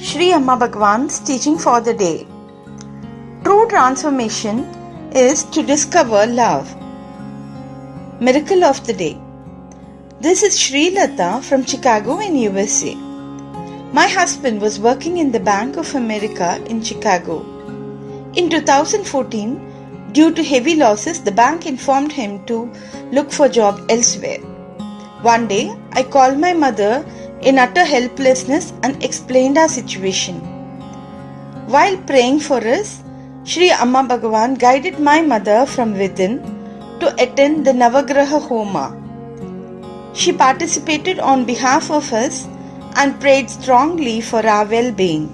Shri Amma Bhagwan's teaching for the day. True transformation is to discover love. Miracle of the day. This is Sri Lata from Chicago in USA. My husband was working in the Bank of America in Chicago. In 2014, due to heavy losses, the bank informed him to look for job elsewhere. One day, I called my mother in utter helplessness and explained our situation. While praying for us, Shri Amma Bhagwan guided my mother from within to attend the Navagraha Homa. She participated on behalf of us and prayed strongly for our well-being.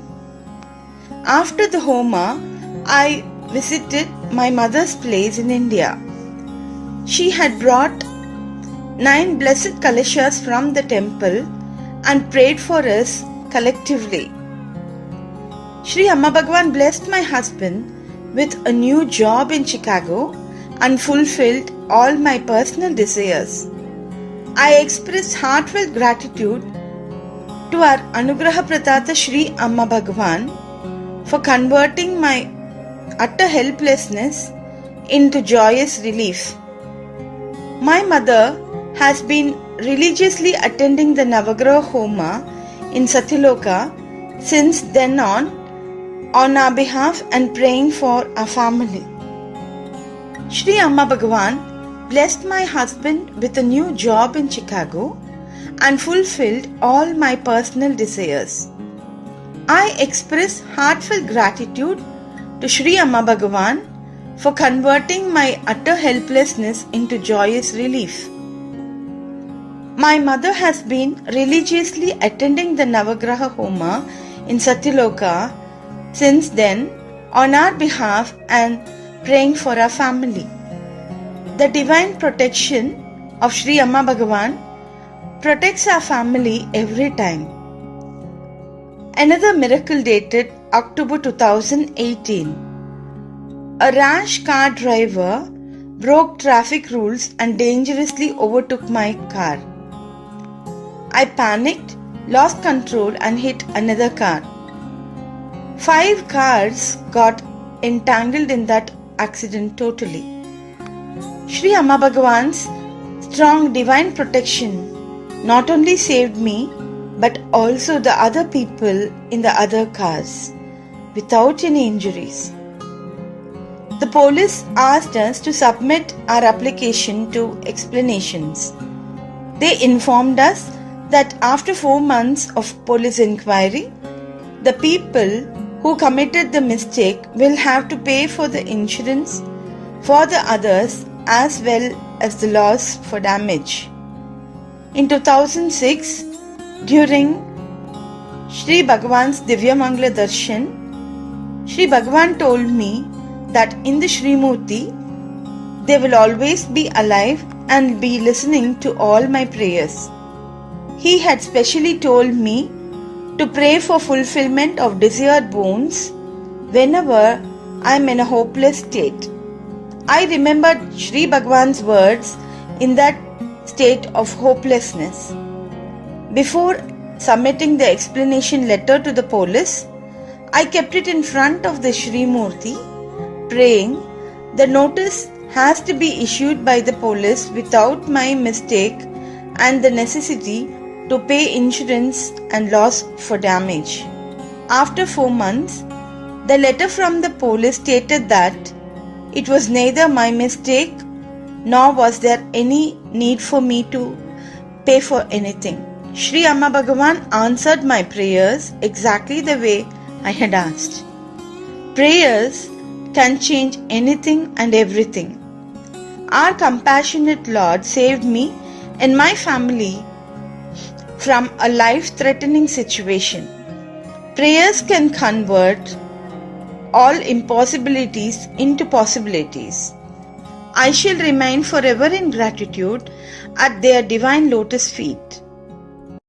After the Homa, I visited my mother's place in India. She had brought 9 blessed Kalashas from the temple and prayed for us collectively. Shri Amma Bhagwan blessed my husband with a new job in Chicago and fulfilled all my personal desires. I express heartfelt gratitude to our Anugraha Pratata Shri Amma Bhagwan for converting my utter helplessness into joyous relief. My mother has been religiously attending the Navagraha Homa in Satyaloka since then on our behalf and praying for our family. Shri Amma Bhagwan blessed my husband with a new job in Chicago and fulfilled all my personal desires. I express heartfelt gratitude to Shri Amma Bhagwan for converting my utter helplessness into joyous relief. My mother has been religiously attending the Navagraha Homa in Satyaloka since then on our behalf and praying for our family. The divine protection of Shri Amma Bhagwan protects our family every time. Another miracle dated October 2018. A rash car driver broke traffic rules and dangerously overtook my car. I panicked, lost control and hit another car. 5 cars got entangled in that accident totally. Shri Amma Bhagwan's strong divine protection not only saved me but also the other people in the other cars without any injuries. The police asked us to submit our application to explanations. They informed us that after 4 months of police inquiry, the people who committed the mistake will have to pay for the insurance for the others as well as the loss for damage. In 2006, during Shri Bhagwan's Divya Mangala Darshan, Shri Bhagwan told me that in the Shri Murti, they will always be alive and be listening to all my prayers. He had specially told me to pray for fulfillment of desired boons whenever I am in a hopeless state. I remembered Shri Bhagwan's words in that state of hopelessness. Before submitting the explanation letter to the police, I kept it in front of the Shri Murti, praying the notice has to be issued by the police without my mistake and the necessity to pay insurance and loss for damage. After 4 months, the letter from the police stated that it was neither my mistake nor was there any need for me to pay for anything. Shri Amma Bhagwan answered my prayers exactly the way I had asked. Prayers can change anything and everything. Our compassionate Lord saved me and my family from a life-threatening situation. Prayers can convert all impossibilities into possibilities. I shall remain forever in gratitude at their divine lotus feet.